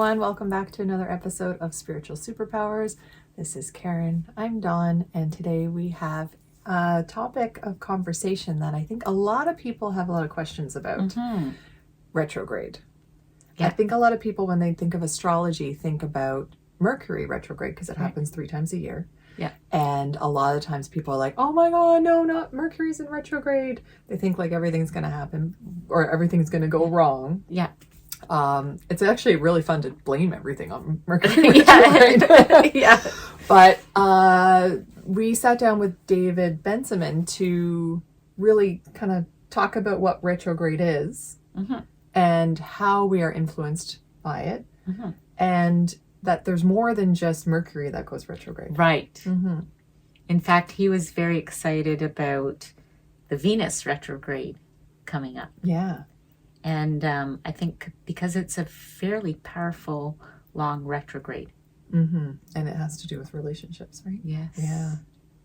everyone. Welcome back to another episode of Spiritual Superpowers. This is Caron. I'm Dawn, and today we have a topic of conversation that I think a lot of people have a lot of questions about. Retrograde. Yeah. I think a lot of people, when they think of astrology, think about Mercury retrograde because it happens 3 times a year. Yeah. And a lot of times people are like, oh my God, no, not Mercury's in retrograde. They think like everything's going to happen or everything's going to go wrong. Yeah. It's actually really fun to blame everything on Mercury retrograde. Yeah. But we sat down with David Bensimon to really kind of talk about what retrograde is and how we are influenced by it, and that there's more than just Mercury that goes retrograde. Right. In fact, he was very excited about the Venus retrograde coming up. Yeah. And I think because it's a fairly powerful, long retrograde. And it has to do with relationships, right? Yes. Yeah.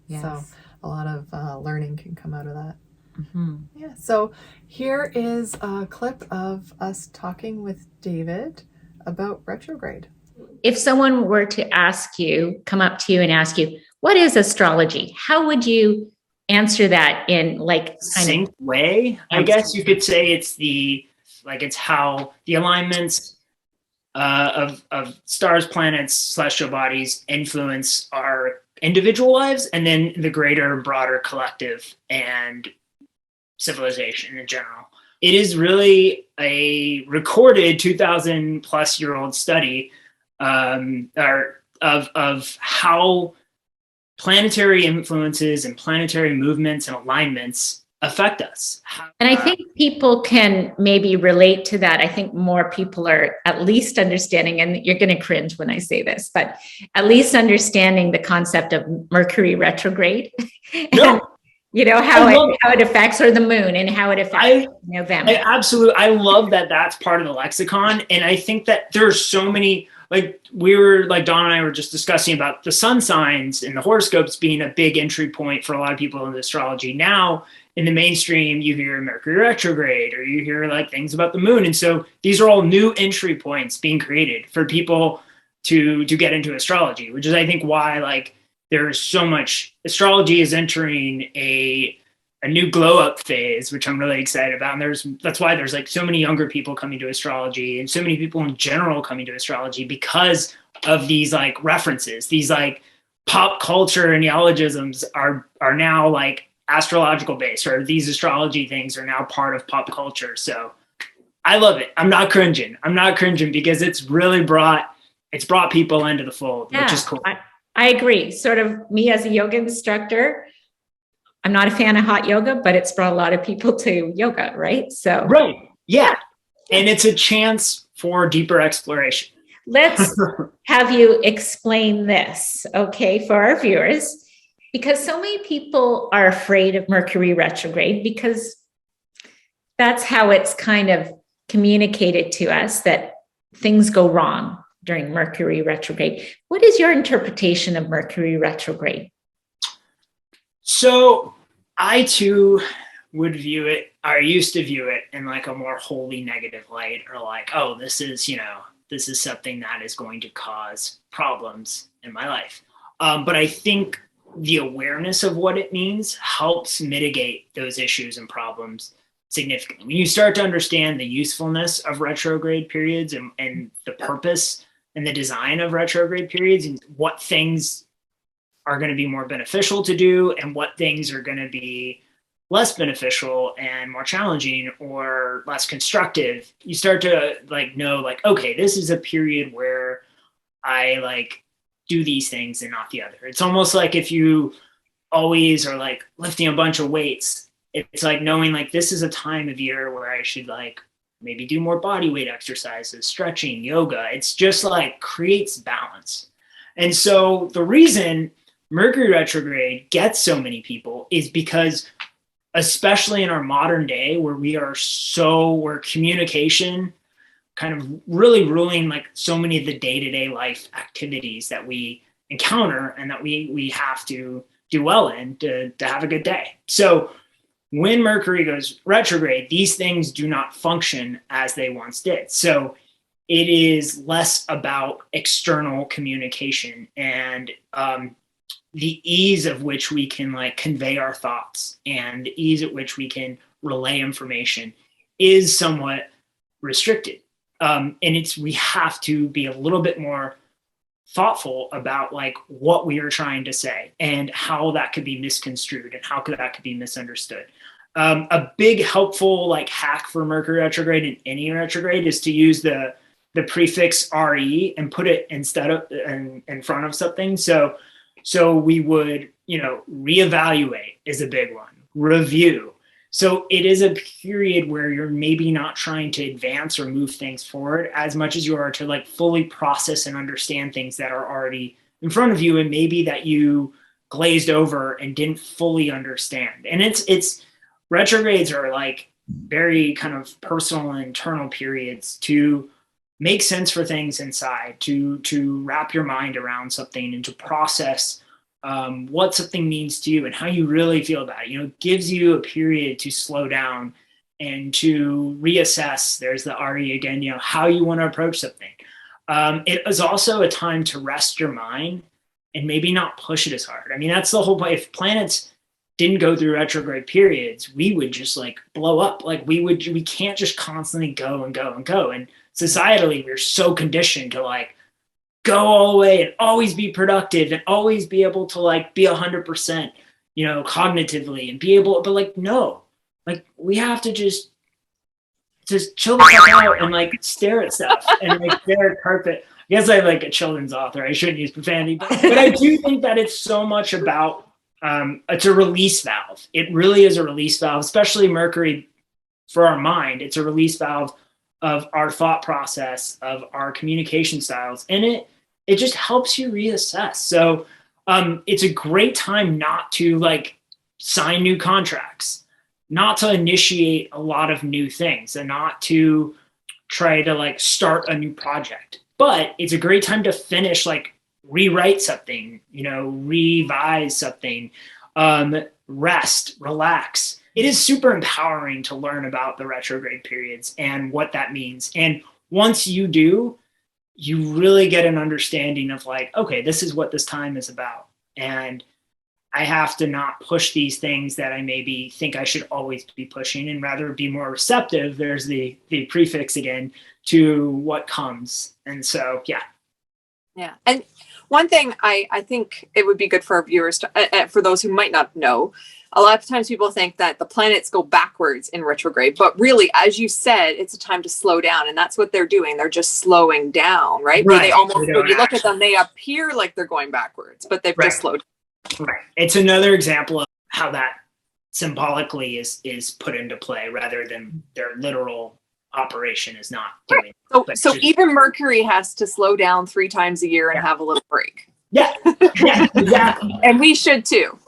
Yes. So a lot of learning can come out of that. Yeah. So here is a clip of us talking with David about retrograde. If someone were to come up to you and ask you, what is astrology? How would you answer that in succinct way? I guess you could say it's how the alignments of stars, planets, celestial bodies influence our individual lives and then the greater, broader collective and civilization in general. It is really a recorded 2,000 plus year old study of how planetary influences and planetary movements and alignments affect us. And I think people can maybe relate to that. I think more people are at least understanding, and you're going to cringe when I say this, but at least understanding the concept of Mercury retrograde. No. How it affects, or the moon and how it affects them. I love that that's part of the lexicon. And I think that there are so many, Dawn and I were just discussing about the sun signs and the horoscopes being a big entry point for a lot of people in astrology. Now in the mainstream, you hear Mercury retrograde or you hear things about the moon. And so these are all new entry points being created for people to get into astrology, which is, I think, why there's so much astrology is entering a new glow up phase, which I'm really excited about. And that's why there's so many younger people coming to astrology and so many people in general coming to astrology because of these references, these pop culture neologisms are now astrological based, or these astrology things are now part of pop culture. So I love it. I'm not cringing because it's really brought people into the fold, which is cool. I agree. Sort of me as a yoga instructor, I'm not a fan of hot yoga, but it's brought a lot of people to yoga, right? So right. Yeah. And it's a chance for deeper exploration. Let's have you explain this, okay, for our viewers, because so many people are afraid of Mercury retrograde because that's how it's kind of communicated to us that things go wrong during Mercury retrograde. What is your interpretation of Mercury retrograde? So I too would view it, or used to view it in a more wholly negative light, or this is something that is going to cause problems in my life. But I think the awareness of what it means helps mitigate those issues and problems significantly. When you start to understand the usefulness of retrograde periods and the purpose and the design of retrograde periods and what things are going to be more beneficial to do and what things are going to be less beneficial and more challenging or less constructive, you start to know okay, this is a period where I do these things and not the other. It's almost like if you always are lifting a bunch of weights, it's knowing this is a time of year where I should maybe do more body weight exercises, stretching, yoga. It's just creates balance. And so the reason Mercury retrograde gets so many people is because, especially in our modern day where where communication kind of really ruling so many of the day-to-day life activities that we encounter and that we have to do well in to have a good day. So when Mercury goes retrograde, these things do not function as they once did. So it is less about external communication and the ease of which we can like convey our thoughts and the ease at which we can relay information is somewhat restricted. And we have to be a little bit more thoughtful about like what we are trying to say and how that could be misconstrued and how that could be misunderstood. A big helpful like hack for Mercury retrograde and any retrograde is to use the prefix re and put it instead of in front of something. So we would, reevaluate is a big one. Review. So it is a period where you're maybe not trying to advance or move things forward as much as you are to like fully process and understand things that are already in front of you and maybe that you glazed over and didn't fully understand. And it's retrogrades are like very kind of personal and internal periods to make sense for things inside, to wrap your mind around something and to process what something means to you and how you really feel about it. It gives you a period to slow down and to reassess. There's the RE again, how you want to approach something. It is also a time to rest your mind and maybe not push it as hard. I mean, that's the whole point. If planets didn't go through retrograde periods, we would just like blow up. Like we can't just constantly go and go and go. And societally, we're so conditioned to like go all the way and always be productive and always be able to like be 100%, cognitively and be able, but like, no, like we have to just chill the fuck out and like stare at stuff and like stare at carpet. I guess I'm like a children's author. I shouldn't use profanity, but I do think that it's so much about, it's a release valve. It really is a release valve, especially Mercury for our mind. It's a release valve of our thought process, of our communication styles. And it just helps you reassess. So it's a great time not to like sign new contracts, not to initiate a lot of new things and not to try to like start a new project. But it's a great time to finish, like rewrite something, revise something, rest, relax. It is super empowering to learn about the retrograde periods and what that means. And once you do, you really get an understanding of like, okay, this is what this time is about. And I have to not push these things that I maybe think I should always be pushing and rather be more receptive. There's the prefix again to what comes. And so, yeah. Yeah. And one thing I think it would be good for our viewers to, for those who might not know, a lot of times people think that the planets go backwards in retrograde, but really, as you said, it's a time to slow down, and that's what they're doing. They're just slowing down, right? Where they almost, when you look at them, they appear like they're going backwards, but they've just slowed down. Right. It's another example of how that symbolically is put into play rather than their literal operation is not doing. So even Mercury has to slow down 3 times a year and have a little break. Yeah, exactly. And we should too.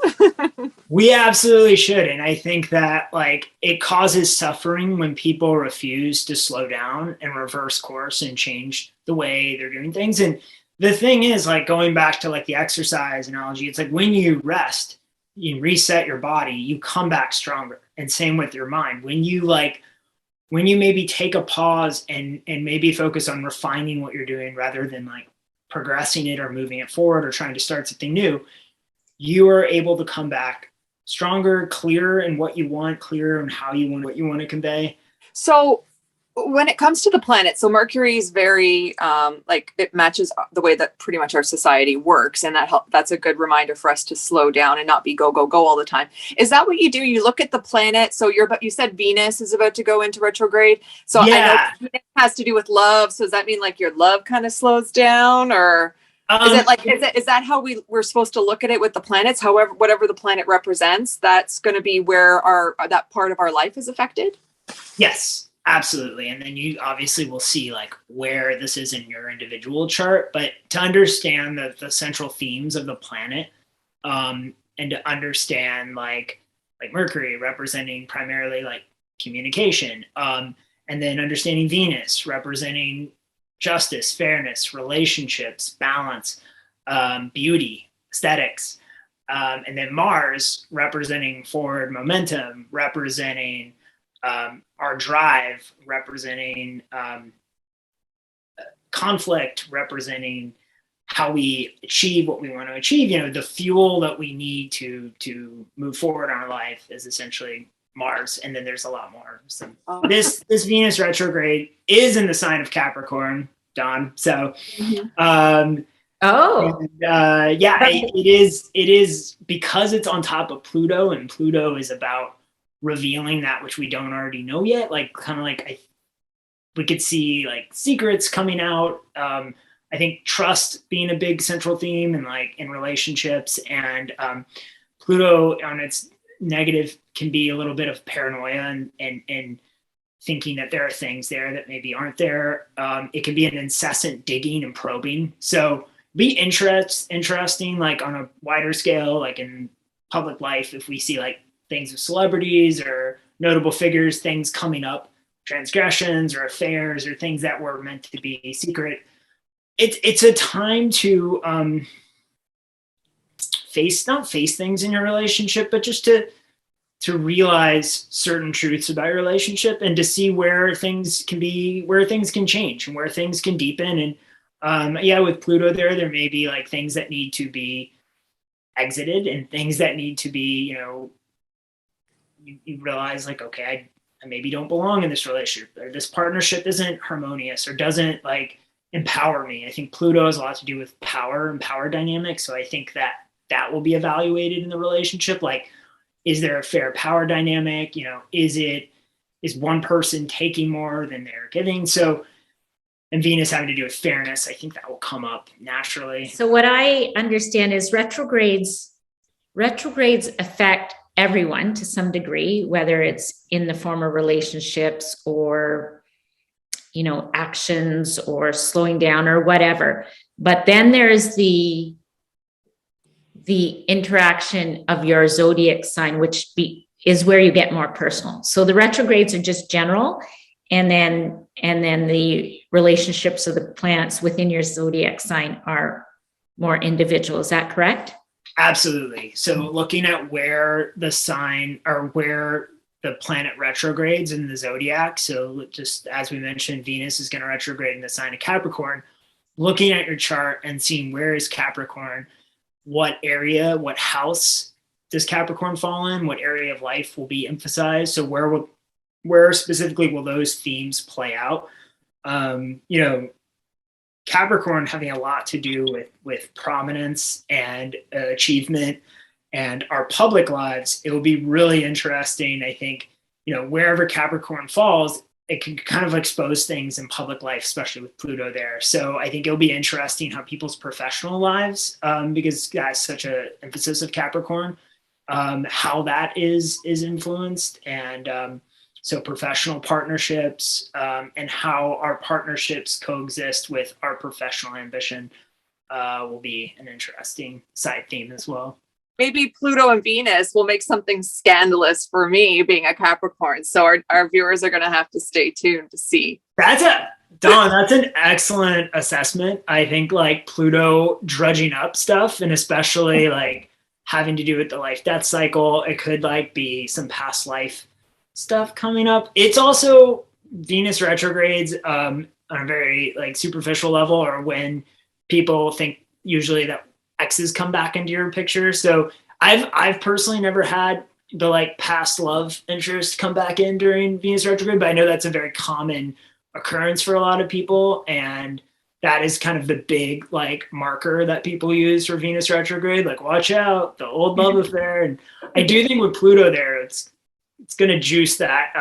We absolutely should. And I think that like it causes suffering when people refuse to slow down and reverse course and change the way they're doing things. And the thing is, like going back to like the exercise analogy, it's like when you rest, you reset your body, you come back stronger. And same with your mind. When you maybe take a pause and maybe focus on refining what you're doing rather than like progressing it or moving it forward or trying to start something new, you are able to come back stronger, clearer in what you want, clearer in how you want, what you want to convey. So when it comes to the planet, so Mercury is very like it matches the way that pretty much our society works, and that's a good reminder for us to slow down and not be go all the time. Is that what you do? You look at the planet. So you said Venus is about to go into retrograde. So yeah. I know Venus has to do with love. So does that mean like your love kind of slows down, or is it like is that how we're supposed to look at it with the planets? However, whatever the planet represents, that's going to be where that part of our life is affected. Yes. Absolutely. And then you obviously will see like where this is in your individual chart, but to understand the central themes of the planet, and to understand like Mercury representing primarily like communication, and then understanding Venus representing justice, fairness, relationships, balance, beauty, aesthetics, and then Mars representing forward momentum, representing our drive, representing conflict, representing how we achieve what we want to achieve. The fuel that we need to move forward in our life is essentially Mars, and then there's a lot more. So this Venus retrograde is in the sign of Capricorn, Dawn. So it is because it's on top of Pluto, and Pluto is about revealing that which we don't already know yet. Like kind of like we could see like secrets coming out. I think trust being a big central theme in relationships, and Pluto on its negative can be a little bit of paranoia and thinking that there are things there that maybe aren't there. It can be an incessant digging and probing. So be interesting, like on a wider scale, like in public life, if we see like things with celebrities or notable figures, things coming up, transgressions or affairs or things that were meant to be secret. It's a time to not face things in your relationship, but just to realize certain truths about your relationship and to see where things can change and where things can deepen. And with Pluto there may be like things that need to be exited and things that need to be, you realize like, okay, I maybe don't belong in this relationship, or this partnership isn't harmonious or doesn't like empower me. I think Pluto has a lot to do with power and power dynamics. So I think that will be evaluated in the relationship. Like, is there a fair power dynamic? Is one person taking more than they're giving? So, and Venus having to do with fairness, I think that will come up naturally. So what I understand is retrogrades affect everyone to some degree, whether it's in the form of relationships or actions or slowing down or whatever. But then there's the interaction of your zodiac sign, which is where you get more personal. So the retrogrades are just general, and then the relationships of the planets within your zodiac sign are more individual. Is that correct? Absolutely. So looking at where the sign or where the planet retrogrades in the zodiac. So just as we mentioned, Venus is going to retrograde in the sign of Capricorn. Looking at your chart and seeing where is Capricorn, what area, what house does Capricorn fall in, what area of life will be emphasized. So where specifically will those themes play out? Capricorn having a lot to do with prominence and achievement and our public lives. It will be really interesting. I think, wherever Capricorn falls, it can kind of expose things in public life, especially with Pluto there. So I think it'll be interesting how people's professional lives, because that's such an emphasis of Capricorn, how that is influenced. And so professional partnerships and how our partnerships coexist with our professional ambition will be an interesting side theme as well. Maybe Pluto and Venus will make something scandalous for me being a Capricorn. So our viewers are going to have to stay tuned to see. That's an excellent assessment. I think like Pluto drudging up stuff, and especially like having to do with the life death cycle. It could like be some past life stuff coming up. It's also Venus retrogrades on a very like superficial level, or when people think usually that exes come back into your picture. So I've personally never had the like past love interest come back in during Venus retrograde, but I know that's a very common occurrence for a lot of people, and that is kind of the big like marker that people use for Venus retrograde. Like, watch out, the old love affair. And I do think with Pluto there, it's going to juice that.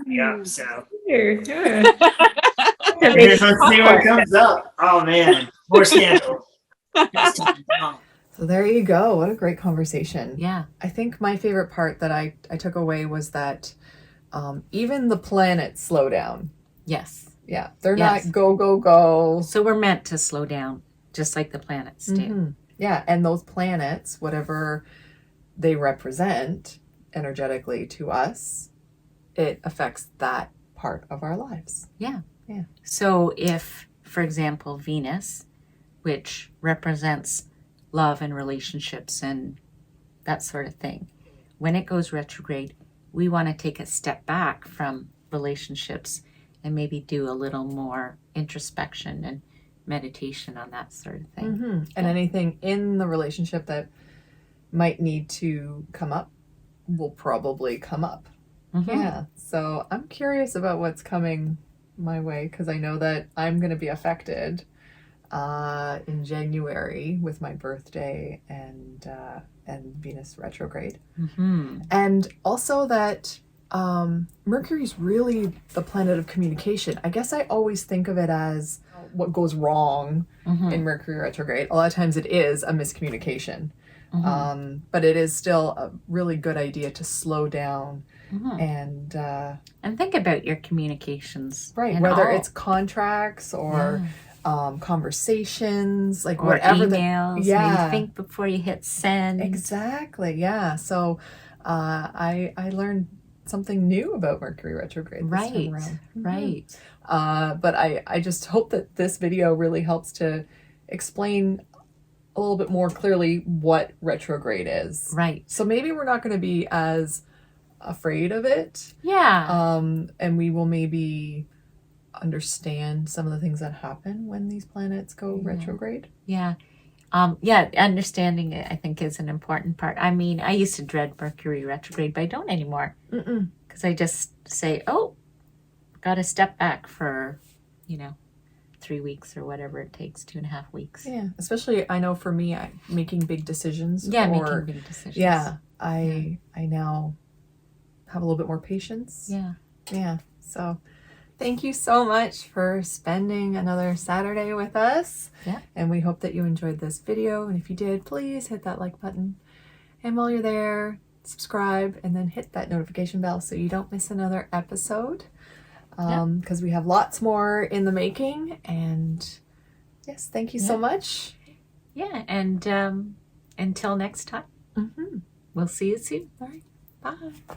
Yeah. So Sure. let's see what comes up. Oh man, more scandal. So there you go. What a great conversation. Yeah. I think my favorite part that I took away was that even the planets slow down. Yes. Yeah. They're not go, go, go. So we're meant to slow down, just like the planets do. Mm-hmm. Yeah. And those planets, whatever they represent energetically to us, it affects that part of our lives. Yeah. Yeah. So if, for example, Venus, which represents love and relationships and that sort of thing, when it goes retrograde, we want to take a step back from relationships and maybe do a little more introspection and meditation on that sort of thing. And anything in the relationship that might need to come up will probably come up. Yeah. So I'm curious about what's coming my way, because I know that I'm going to be affected in January with my birthday and Venus retrograde. And also that Mercury's really the planet of communication. I guess I always think of it as what goes wrong in Mercury retrograde. A lot of times it is a miscommunication. But it is still a really good idea to slow down and think about your communications. Right, and whether all. it's contracts or conversations, like or whatever emails. Yeah. You think before you hit send. Exactly, yeah. So I learned something new about Mercury retrograde this time around. Right. But I just hope that this video really helps to explain a little bit more clearly what retrograde is. Right. So maybe we're not going to be as afraid of it. Yeah. And we will maybe understand some of the things that happen when these planets go retrograde. Yeah. Understanding it, I think, is an important part. I mean, I used to dread Mercury retrograde, but I don't anymore. Because I just say, oh, got to step back for, 3 weeks or whatever it takes, 2.5 weeks. Yeah, especially I know for me, making big decisions. Making big decisions. Yeah, I now have a little bit more patience. Yeah. So thank you so much for spending another Saturday with us. Yeah. And we hope that you enjoyed this video. And if you did, please hit that like button. And while you're there, subscribe and then hit that notification bell so you don't miss another episode. Because we have lots more in the making. And yes, thank you so much. Yeah. And until next time, we'll see you soon. All right. Bye.